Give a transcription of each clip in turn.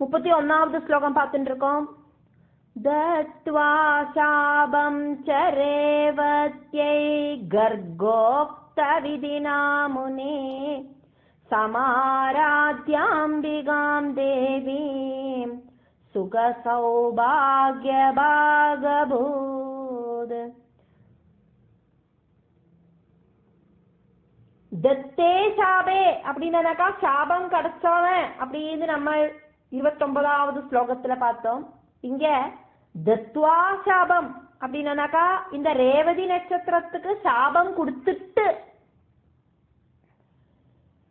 31வது ஸ்லோகம் பார்த்துட்டு இருக்கோம். தத்வா சாபம் சரேவத்யை கர்கோக்த விதினா முனே சமாராத்யாம்பிகாம் தேவீம் சுக சௌபாக்ய பாகபூத். தத்தே சாபே அப்படின்னாக்கா சாபம் கிடைச்சவன் அப்படின்னு நம்ம 29வது ஸ்லோகத்துல பார்த்தோம். இங்க தத்வா சாபம் அப்படின்னாக்கா இந்த ரேவதி நட்சத்திரத்துக்கு சாபம் கொடுத்துட்டு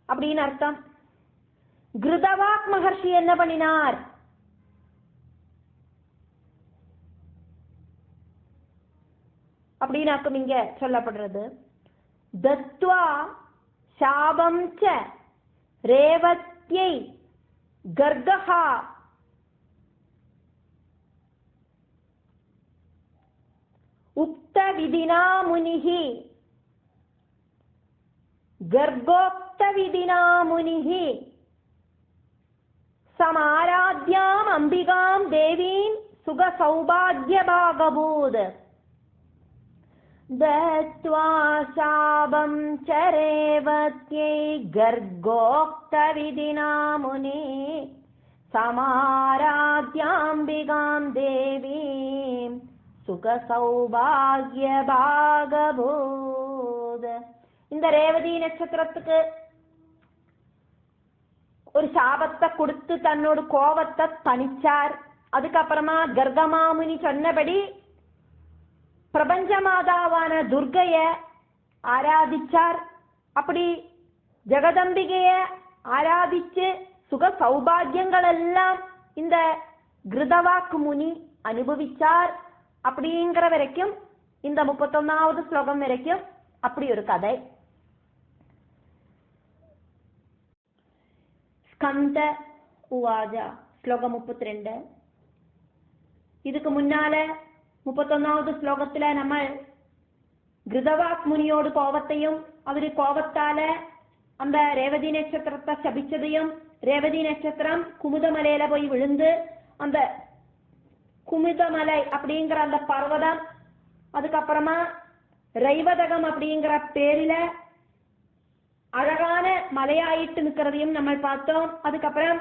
அப்படின்னு அர்த்தம். கிருதவாக் மகர்ஷி என்ன பண்ணினார்? அப்படின்னு இங்க சொல்லப்படுறது. தத்வா சாபம் ச ரேவத்யை கர்கஹா உக்த விதினா முனிஹி கர்கோக்த விதினா முனிஹி சமாராத்யாம் அம்பிகாம் தேவீம் சுக சௌபாக்ய பாகபூத். தத்வா சாபம் சரேவத்யை கர்கோக்த விதினா முனே சமாராத்யாம்பிகாம் தேவீம் சுக சௌபாக்ய பாகபூத். இந்த ரேவதி நட்சத்திரத்துக்கு ஒரு சாபத்தை கொடுத்து தன்னோட கோபத்தை தணிச்சார். அதுக்கப்புறமா கர்கமாமுனி சொன்னபடி பிரபஞ்ச மாதாவான துர்கைய ஆராதிச்சார். அப்படி ஜெகதம்பிகைய ஆராதிச்சு சுக சௌபாகியங்கள் எல்லாம் இந்த கிருதவாக் முனி அனுபவிச்சார். அப்படிங்கிற வரைக்கும் இந்த 31வது ஸ்லோகம் வரைக்கும் அப்படி ஒரு கதை. ஸ்கந்த உவாஜா ஸ்லோகம் 32. இதுக்கு முன்னால 31வது ஸ்லோகத்துல நம்ம கிருதவாக் முனியோடு கோபத்தையும் அவரு கோபத்தால அந்த ரேவதி நட்சத்திரத்தை சபிச்சதையும் ரேவதி நட்சத்திரம் குமுதமலையில போய் விழுந்து அந்த குமுதமலை அப்படிங்கிற அந்த பர்வதம் அதுக்கப்புறமா ரைவதகம் அப்படிங்கிற பேரில அழகான மலையாயிட்டு நிற்கிறதையும் நம்ம பார்த்தோம். அதுக்கப்புறம்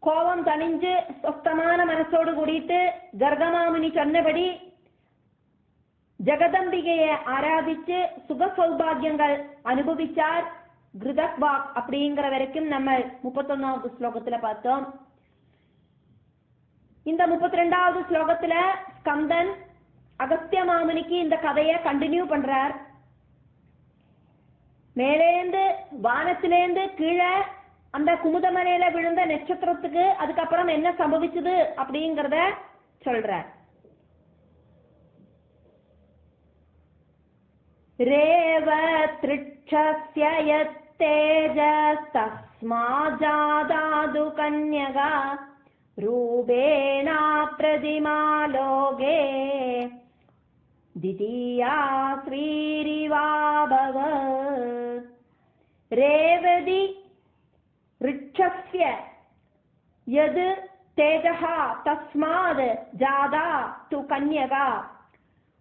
கோபம் தணிஞ்சு சொஸ்தமான மனசோடு கூடிட்டு கர்கமாமுனி சொன்னபடி ஜெகதம்பிகையை ஆராதிச்சு சுக சௌபாகியங்கள் அனுபவிச்சார் கிருதவாக் அப்படிங்கிற வரைக்கும் நம்ம 31வது ஸ்லோகத்துல பார்த்தோம். இந்த 32வது ஸ்லோகத்துல ஸ்கந்தன் அகஸ்திய மாமுனிக்கு இந்த கதையை கண்டினியூ பண்றார். மேலேந்து வானத்திலேந்து கீழே அந்த குமுதமலையில விழுந்த நட்சத்திரத்துக்கு அதுக்கப்புறம் என்ன சம்பவிச்சது அப்படிங்கறத சொல்றார். ரேவத்ருட்சஸ்ய யத்தேஜஸ்தஸ்மாஜாதாது கன்யகா ரூபேணா பிரதிமா லோகே திதியா ஸ்ரீரிவாபவத். ரேவதி ऋक्षस्य यद् तेजः तस्माद् जाता तु कन्यका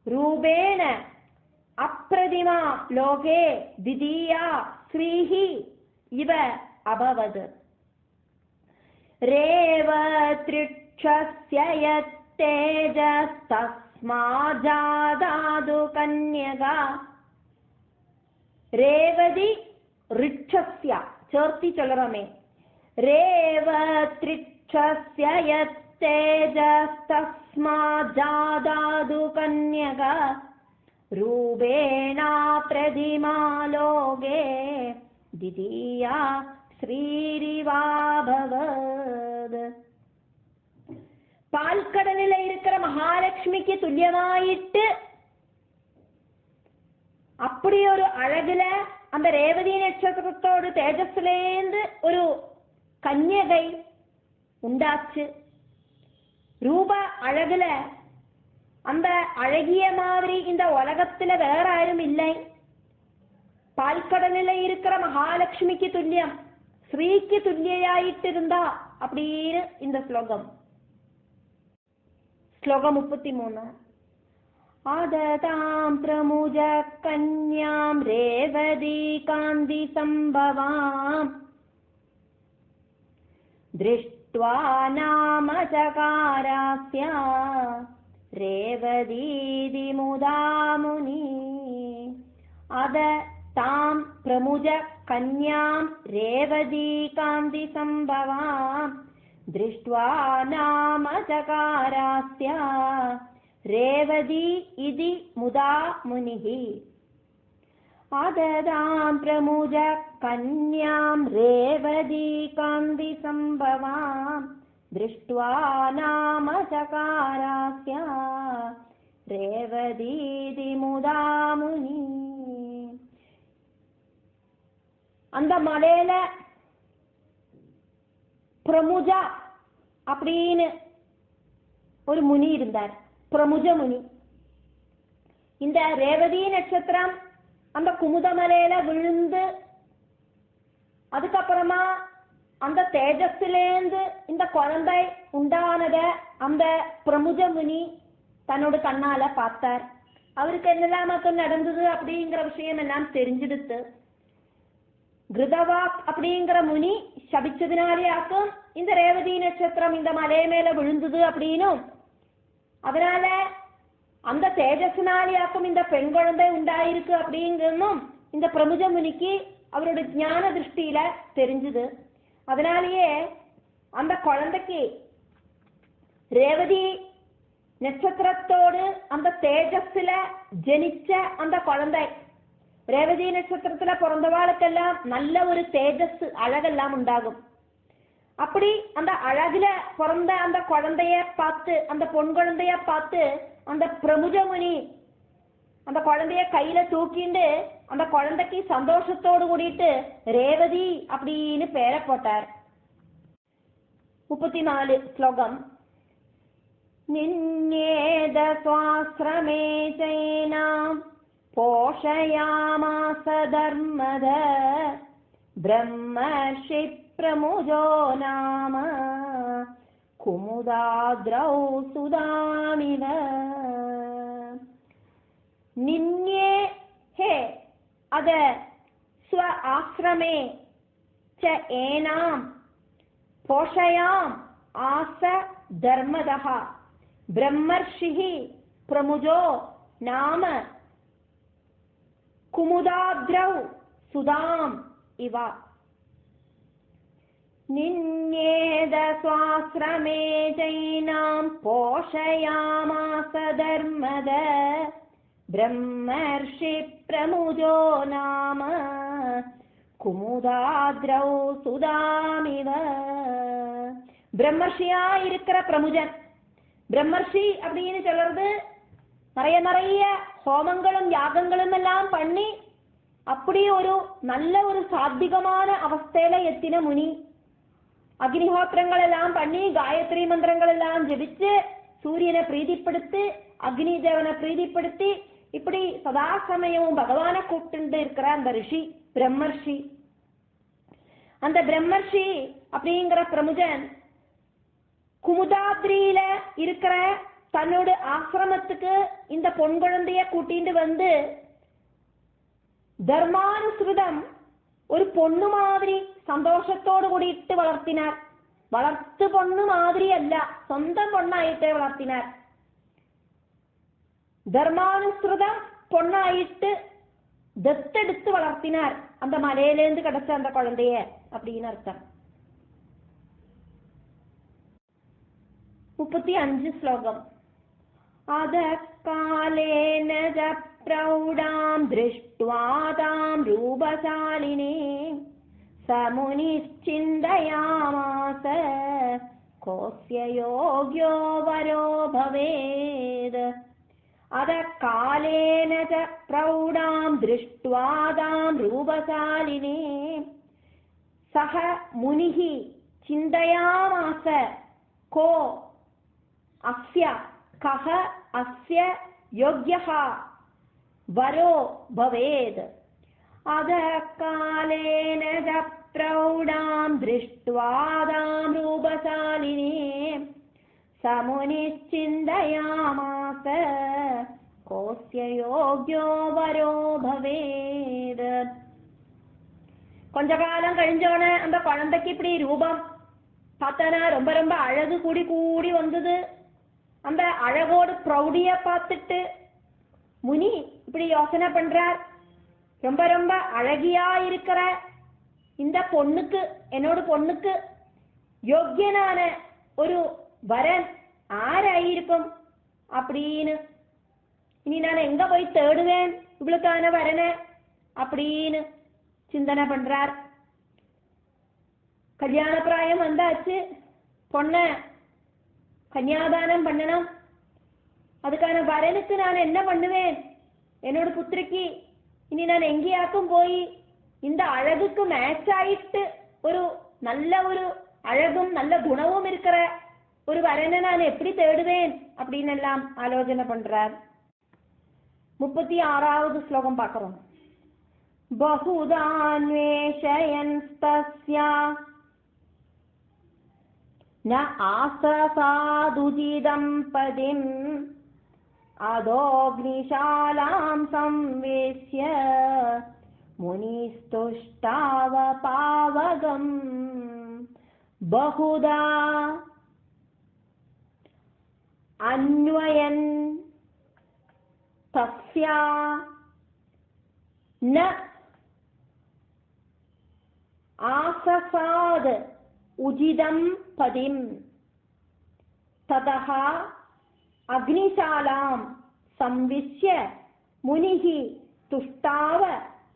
रूपेण अप्रतिमा लोके द्वितीया श्रीः इव अभवत्. रेवतृक्षस्य यत् तेजस्तस्माद् जाता तु कन्यका रेवति ऋक्षस्य சேர்த்தி சொல்றமே. ரேவத்ருட்சஸ்ய யத்தேஜஸ்தஸ்மாத் ஜாதாது கன்யகா ரூபேணா பிரதிமா லோகே திதியா ஸ்ரீரிவாபவத். பால்கடலில் இருக்கிற மகாலட்சுமிக்கு துல்லியமாயிட்டு அப்படி ஒரு அழகுல அந்த ரேவதி நட்சத்திரத்தோடு தேஜஸ்லேந்து ஒரு கன்யகை உண்டாச்சு. ரூப அழகுல அந்த அழகிய மாதிரி இந்த உலகத்துல வேற யாரும் இல்லை. பால்கடலில் இருக்கிற மகாலட்சுமிக்கு துல்லியம் ஸ்ரீக்கு துல்லியாயிட்டிருந்தா அப்படின்னு இந்த ஸ்லோகம். ஸ்லோகம் 33. ஆததாம் பிரமுஜ கன்யாம் ரேவதி காந்தி சம்பவாம் திருஷ்ட்வா நாம சகாராஸ்யா ரேவதீதி முதா முனி. அத தாம் பிரமுஜ கன்யாம் ரேவதி காந்தி சம்பவாம் திருஷ்ட்வா நாம சகாராஸ்யா ரேவதி இதி முதா முனிஹி. அததாம் பிரமுஜ கன்யாம் ரேவதி காந்தி சம்பவாம் திருஷ்ட்வா நாம சகாராஸ்யா ரேவதீதி முதா முனி. அந்த மலையில பிரமுஜா அப்படின்னு ஒரு முனி இருந்தார், பிரமுஜ முனி. இந்த ரேவதி நட்சத்திரம் அந்த குமுத மலையில விழுந்து அதுக்கப்புறமா அந்த தேஜஸ்லேந்து இந்த குழந்தை உண்டானத அந்த பிரமுஜ முனி தன்னோட கண்ணால பார்த்தார். அவருக்கு என்னெல்லாம் நடந்தது அப்படிங்கிற விஷயம் எல்லாம் தெரிஞ்சிடுத்து. கிருதவாக் அப்படிங்கிற முனி சபிச்சதுனாலேயாக்கும் இந்த ரேவதி நட்சத்திரம் இந்த மலை மேல விழுந்தது அப்படின்னும், அதனால அந்த தேஜஸ்னாலேயாக்கும் இந்த பெண் குழந்தை உண்டாயிருக்கு அப்படிங்கிறதும் இந்த பிரமுஜ முனிக்கு அவரோட ஞான திருஷ்டியில தெரிஞ்சுது. அதனாலேயே அந்த குழந்தைக்கு ரேவதி நட்சத்திரத்தோடு அந்த தேஜஸ்ல ஜனிச்ச அந்த குழந்தை, ரேவதி நட்சத்திரத்துல பிறந்தவாளுக்கெல்லாம் நல்ல ஒரு தேஜஸ் அழகெல்லாம் உண்டாகும். அப்படி அந்த அழகுல பிறந்த அந்த குழந்தைய பார்த்து, அந்த பொன் குழந்தைய பார்த்து அந்த பிரமுஜ முனி அந்த குழந்தைய கையில தூக்கிண்டு அந்த குழந்தைக்கு சந்தோஷத்தோடு கூடிட்டு ரேவதி அப்படின்னு பேரை போட்டார். 34 ஸ்லோகம். நின்னேத ஸ்வாஸ்ரமே சைனாம் போஷயாமாச தர்மத பிரம்மர்ஷி பிரமுஜோ நாம குமுதாத்ரௌ சுதாமிவ. நின்யே ஹே அத ஸ்வ ஆஸ்ரமே ச ஏனாம் போஷயாம் ஆச தர்மதஹ பிரம்மர்ஷிஹி பிரமுஜோ நாம குமுதாத்ரௌ சுதாம் இவ. நின்னேத ஸ்வாஸ்ரமே ஜைனாம் போஷயாமாச தர்மத பிரம்மர்ஷி பிரமுஜோ நாம குமுதாத்ரௌ சுதாமிவ. பிரம்மர்ஷியா இருக்கிற பிரமுஜன், பிரம்மர்ஷி அப்படின்னு சொல்றது நிறைய நிறைய ஹோமங்களும் யாகங்களும் எல்லாம் பண்ணி அப்படி ஒரு நல்ல ஒரு சாத்விகமான அவஸ்தையில எத்தின முனி. அக்னிஹோத்திரங்கள் எல்லாம் பண்ணி காயத்ரி மந்திரங்கள் எல்லாம் ஜபிச்சு சூரியனை பிரீதிப்படுத்தி அக்னி தேவனை பிரீதிப்படுத்தி இப்படி சதா சமயமும் பகவான கூப்பிட்டு இருக்கிற அந்த ரிஷி பிரம்மர்ஷி. அந்த பிரம்மர்ஷி அப்படிங்கிற பிரமுஜன் குமுதாத்ரியில இருக்கிற தன்னோட ஆசிரமத்துக்கு இந்த பொன் குழந்தைய கூட்டிட்டு வந்து தர்மானுசிருதம் ஒரு பொண்ணு மாதிரி சந்தோஷத்தோடு கூடிட்டு வளர்த்தினார். வளர்த்து பொண்ணு மாதிரி அல்ல, சொந்த பொண்ணாயிட்டே வளர்த்தினார். தர்மானுசிருதம் பொண்ணாயிட்டு தத்தெடுத்து வளர்த்தினார் அந்த மலையிலேந்து கிடைச்ச அந்த குழந்தைய அப்படின்னு அர்த்தம். 35 ஸ்லோகம். அத காலேன பிரௌடாம் திருஷ்ட்வா தாம் ரூபசாலினே சமுனிச்சிந்தயாமாச கோஸ்ய யோக்யோ வரோ பவேத். அத காலேன பிரௌடாம் திருஷ்ட்வா தாம் ரூபசாலினே சஹ முனிஹி சிந்தயாமாச கோ அஸ்ய கஹ அஸ்ய யோக்யஹ வரோ பவேத். அத காலேன प्रौढां दृष्ट्वा तां रूपशालिनीं समुनिश्चिन्तयामास कोऽस्य योग्यो वरो भवेत्. கொஞ்ச காலம் கழிஞ்சோன அந்த குழந்தைக்கு இப்படி ரூபம் பார்த்தனா ரொம்ப ரொம்ப அழகு கூடி கூடி வந்தது. அந்த அழகோடு பிரௌடிய பார்த்துட்டு முனி இப்படி யோசனை பண்றார், ரொம்ப ரொம்ப அழகியா இருக்கிற இந்த பொண்ணுக்கு, என்னோட பொண்ணுக்கு யோக்கியனான ஒரு வரன் ஆராயிருக்கும் அப்படின்னு. இனி நான் எங்க போய் தேடுவேன் இவளுக்கான வரனை அப்படின்னு சிந்தனை பண்றார். கல்யாண பிராயம் வந்தாச்சு, பொண்ண கன்னியாதானம் பண்ணணும். அதுக்கான வரனுக்கு நான் என்ன பண்ணுவேன், என்னோட புத்திரிக்கு இனி நான் எங்கேயாக்கும் போய் இந்த அழகுக்கு மேட்ச் ஆயிட்டு ஒரு நல்ல ஒரு அழகும் நல்ல குணமும் இருக்கிற ஒரு வரனை நான் எப்படி தேடுவேன் அப்படின்னு எல்லாம் ஆலோசனை பண்றார். 36வது ஸ்லோகம் பார்க்கிறோம். பகுதான்வேஷயன்ஸ்தஸ்யா ந ஆஸ்ரசாதுஜிதம் பதிம் அதோக்னிஷாலாம் சம்வேஷ்ய முனிஸ்துஷ்டாவ பாவகம். பகுதா அன்வயன் தஸ்யா ந ஆசசாத் உஜிதம் பதிம் ததஹ அக்னிசாலாம் சம்விஷ்ய முனிஹி துஷ்டாவ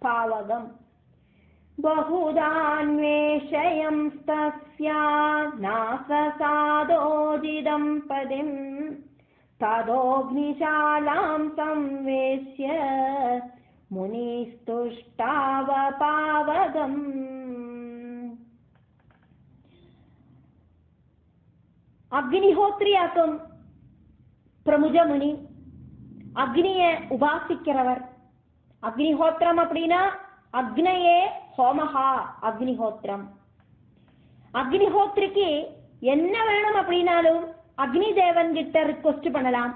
பாவகம். பகுதான்வேஷயம்ஸ்தஸ்யா நாசசாதோஜிதம் பதிம் ததோக்னிசாலாம் சம்வேஷ்ய முனிஸ்துஷ்டாவ பாவகம். அக்னிஹோத்ரியாக்கும் பிரமுஜ முனி, அக்னிய உபாசிக்கிறவர். அக்னிஹோத்திரம் அப்படின்னா அக்னயே ஹோமஹா, அக்னிஹோத்திரம். அக்னிஹோத்ரிக்கு என்ன வேணும் அப்படின்னாலும் அக்னி தேவன் கிட்ட ரிக்வெஸ்ட் பண்ணலாம்.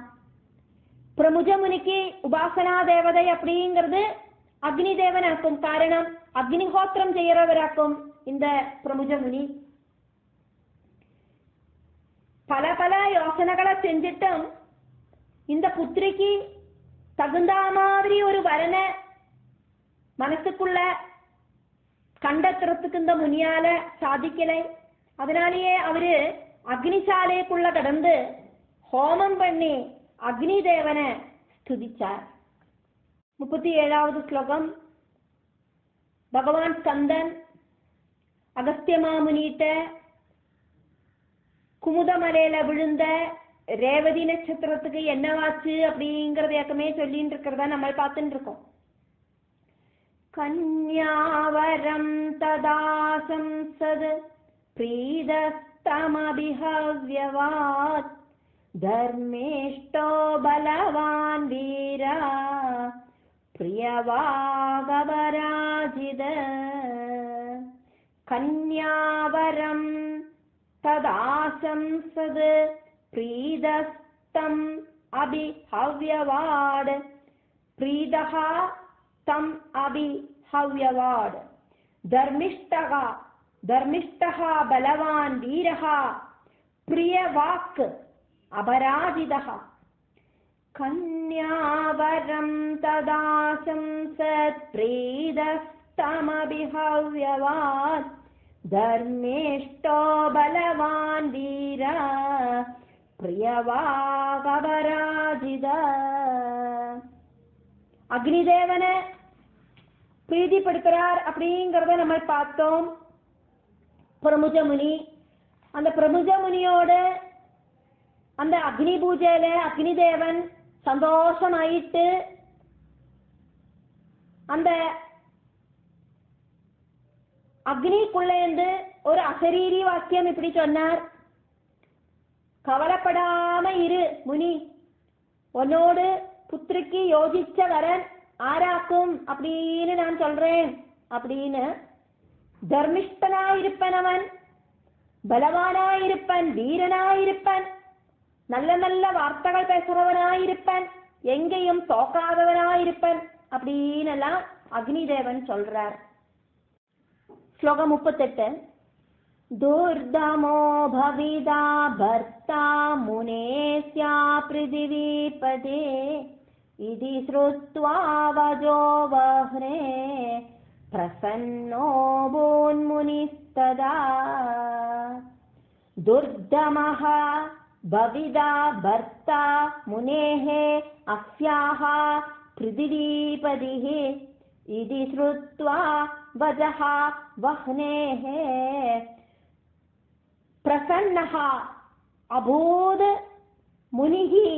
பிரமுஜ முனிக்கு உபாசனா தேவதை அப்படிங்கிறது அக்னி தேவனாக்கும். காரணம் அக்னிஹோத்திரம் செய்யறவராக்கும் இந்த பிரமுஜ முனி. பல பல யோசனைகளை செஞ்சிட்டும் இந்த புத்திரிக்கு தகுந்த மாதிரி ஒரு வரனை மனசுக்குள்ள கண்டத்துறதுக்கு இந்த முனியால சாதிக்கலை. அதனாலேயே அவரு அக்னிசாலைக்குள்ள கடந்து ஹோமம் பண்ணி அக்னி தேவனை ஸ்துதிச்சார். 37வது ஸ்லோகம். பகவான் ஸ்கந்தன் அகஸ்திய மாமுனிட்ட குமுதமலையில விழுந்த ரேவதி நட்சத்திரத்துக்கு என்னவாச்சு அப்படிங்கறத ஏற்கமே சொல்லிட்டு இருக்கிறதா நம்ம பார்த்துட்டு இருக்கோம். கன்யாவரம் ததாசம் சத் பிரீதஸ்தமபிஹவ்யவாத் தர்மேஷ்டோ பலவான் வீரா பிரியவாகவராஜித. கன்யாவரம் ததாசம் சத் பிரீதஸ்தம் அபிஹவ்யவாட். பிரீதஹா தம் அபிஹவ்யவாட். தர்மிஷ்டஹா தர்மிஷ்டஹா பலவான் வீரஹா பிரியவாக் அபராஜிதஹ. கன்யாவரம் ததாசம் சத் பிரீதஸ்தமபிஹவ்யவாத் தர்மேஷ்டோ பலவான் வீரா பிரியவாகவராஜித. அக்னிதேவனை பிரீதிப்படுத்துறார் அப்படிங்கறத நம்ம பார்த்தோம். பிரமுஜ முனி, அந்த பிரமுஜ முனியோட அந்த அக்னி பூஜையில அக்னி தேவன் சந்தோஷமாயிட்டு அந்த அக்னிக்குள்ளேந்து ஒரு அசரீரி வாக்கியம் இப்படி சொன்னார். கவலைப்படாம இரு முனி, உன்னோடு புத்திரிக்கு யோசிச்ச வரன் ஆராக்கும் அப்படின்னு நான் சொல்றேன் அப்படின்னு தர்மிஷ்டனாயிருப்பன், அவன் பலவானாயிருப்பன், வீரனாயிருப்பன், நல்ல நல்ல வார்த்தைகள் பேசுறவனாயிருப்பன், எங்கேயும் தோக்காதவனாயிருப்பன் அப்படின்னு எல்லாம் அக்னி தேவன் சொல்றார். ஸ்லோகம் 38. துர்தமோ பவிதா பர்த்தா முனேஸ்யா பிருதிவிபதே இதி ஸ்ருத்வா வஜோ வஹ்னே பிரசன்னோ பூன்முனிஸ்ததா. துர்தமஹ பவிதா பர்த்தா முனேஹ அஸ்யாஹ பிருதிவிபதிஹ இதி ஸ்ருத்வா வஜஹ வஹ்னேஹ பிரசன்னஹ அபூத் முனிஹி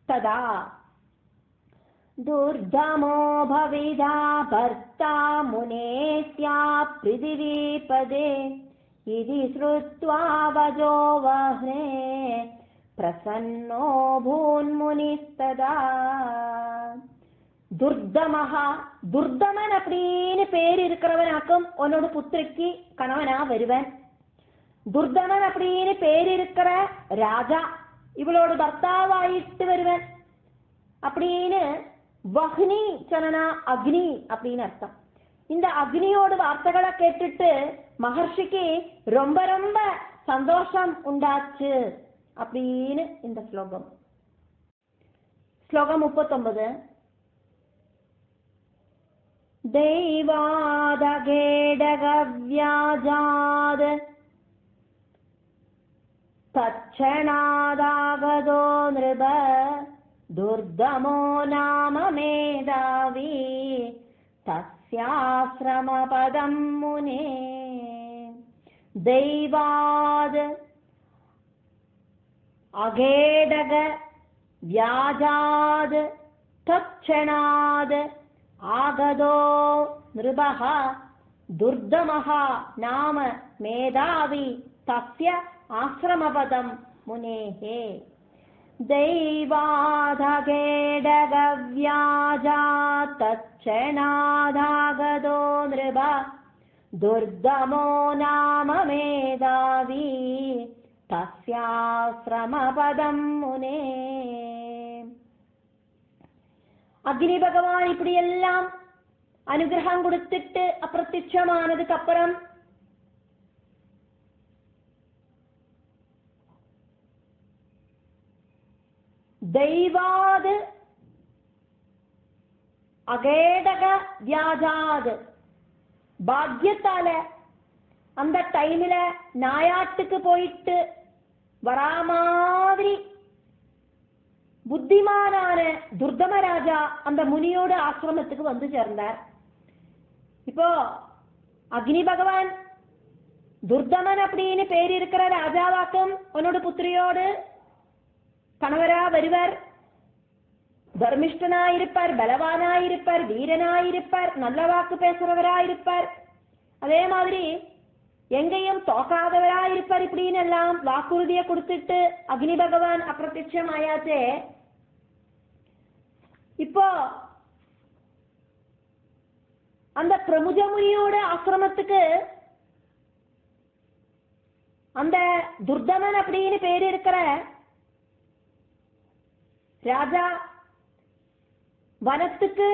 ததா. துர்தமோ பவிதா பர்த்தா முனேஸ்யா பிருதிவிபதே இதி ஸ்ருத்வா வஜோ வஹ்னே பிரசன்னோ பூன்முனிஸ்ததா. துர்தமஹா, துர்தமன் அப்படின்னு பேர் இருக்கிறவனாக்கும் உன்னோட புத்திரிக்கு கணவனா வருவன். துர்தமன் அப்படின்னு பேர் இருக்கிற ராஜா இவளோட பர்த்தாவாயிட்டு வருவன் அப்படின்னு. வஹ்னி சொன்னா அக்னி அப்படின்னு அர்த்தம். இந்த அக்னியோட வார்த்தைகளை கேட்டுட்டு மகர்ஷிக்கு ரொம்ப ரொம்ப சந்தோஷம் உண்டாச்சு அப்படின்னு இந்த ஸ்லோகம். ஸ்லோகம் 39. தெய்வாதகேடகவ்யாஜாத் தட்சணாதாகதோ நிருப துர்தமோ நாம மேதாவி தஸ்யாஸ்ரமபதம் முனே. தெய்வாத் அகேடக வியாஜாத் தட்சணாத் ஆகதோ நிருபஹ துர்தமஹ நாம மேதாவி தஸ்ய ஆஸ்ரமபதம் முனேஹே. தெய்வாதகேடகவ்யாஜாத் தட்சணாதாகதோ நிருப துர்தமோ நாம மேதாவி தஸ்யாஸ்ரமபதம் முனே. அக்னி பகவான் இப்படி எல்லாம் அனுகிரகம் கொடுத்துட்டு அப்பிரத்யட்சமானதுக்கு அப்புறம் தெய்வாது அகேடக வியாஜாது பாக்கியத்தால அந்த டைம்ல நாயாட்டுக்கு போயிட்டு வரா மாதிரி புத்திமானான துர்தம ராஜா அந்த முனியோட ஆசிரமத்துக்கு வந்து சேர்ந்தார். இப்போ அக்னி பகவான் துர்தமன் அப்படின்னு பேர் இருக்கிற ராஜாவாக்கும் உன்னோட புத்திரியோடு கணவரா வருவர். தர்மிஷ்டனாயிருப்பார், பலவானாயிருப்பார், வீரனாயிருப்பார், நல்ல வாக்கு பேசுறவராயிருப்பார், அதே மாதிரி எங்கேயும் தோக்காதவராயிருப்பார். இப்படின்னு எல்லாம் வாக்குறுதியை கொடுத்துட்டு அக்னி பகவான் அப்பிரத்யட்சம் ஆயாச்சே. இப்போ அந்த பிரமுஜமுனியோட ஆசிரமத்துக்கு அந்த துர்தமன் அப்படின்னு பேர் இருக்கிற ராஜா வனத்துக்கு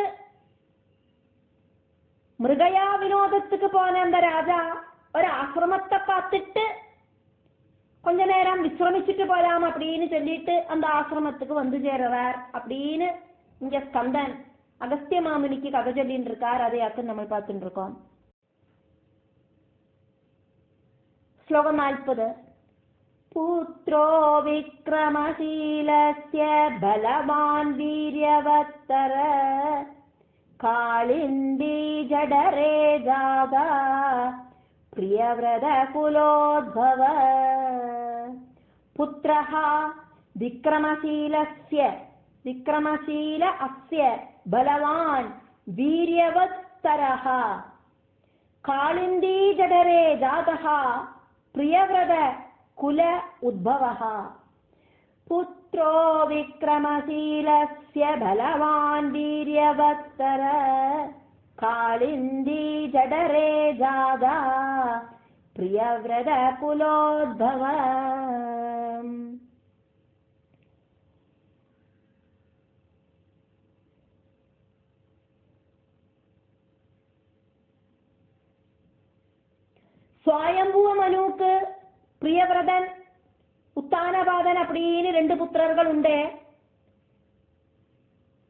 மிருகயா வினோதத்துக்கு போன அந்த ராஜா ஒரு ஆசிரமத்தை பார்த்துட்டு கொஞ்ச நேரம் விசிரமிச்சுட்டு போலாம் அப்படின்னு சொல்லிட்டு அந்த ஆசிரமத்துக்கு வந்து சேருவார் அப்படின்னு இங்க ஸ்கந்தன் அகஸ்திய மாமுனிக்கு கதை சொல்லிட்டு இருக்கார். அதையாக்கு நம்ம பார்த்துட்டு இருக்கோம். ஸ்லோகம் 40. புத்ரோ விக்ரமசீலஸ்ய பலவான் வீரியவத்தர காளிந்தி ஜடரே ஜாதா பிரியவ்ரத குலோத்பவ. புத்ரஹ விக்ரமசீலஸ்ய, விக்ரமசீல அஸ்ய பலவான் வீரியவத்தரஹ காளிந்தி ஜடரே ஜாதஹ பிரியவ்ரத குல உத்பவஹ. புத்ரோ விக்ரமசீலஸ்ய பலவான் வீரியவத்தர காளிந்தி ஜடரே ஜாதா பிரியவ்ரத குலோத்பவ. சுவாயம்புவ மனுக்கு பிரியவிரதன் உத்தானபாதன் அப்படின்னு 2 புத்திரர்கள் உண்டு.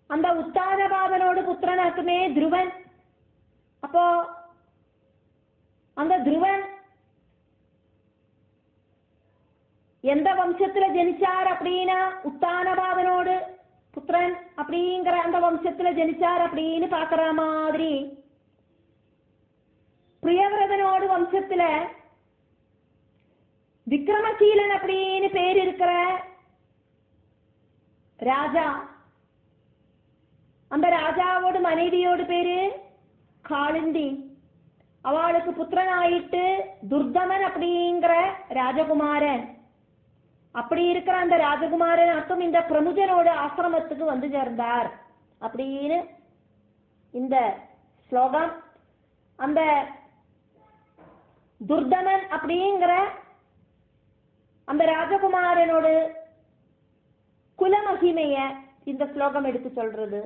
அந்த உத்தானபாதனோடு புத்திரனாக்குமே துருவன். அப்போ அந்த துருவன் எந்த வம்சத்துல ஜனிச்சார் அப்படின்னா உத்தானபாதனோடு புத்திரன் அப்படிங்கிற அந்த வம்சத்துல ஜனிச்சார் அப்படின்னு பாக்குற மாதிரி பிரியவிரதனோடு வம்சத்துல விக்ரமசீலன் அப்படின்னு பேர் இருக்கிற ராஜா, அந்த ராஜாவோடு மனைவியோடு பேரு காளிந்தி. அவளுக்கு புத்திரனாயிட்டு துர்தமன் அப்படிங்கிற ராஜகுமாரன். அப்படி இருக்கிற அந்த ராஜகுமாரன் அர்த்தம் இந்த பிரமுஜனோட ஆசிரமத்துக்கு வந்து சேர்ந்தார் அப்படின்னு இந்த ஸ்லோகம். அந்த துர்தமன் அப்படிங்கிற அந்த ராஜகுமாரனோடு குலமகிமைய இந்த ஸ்லோகம் எடுத்து சொல்றது.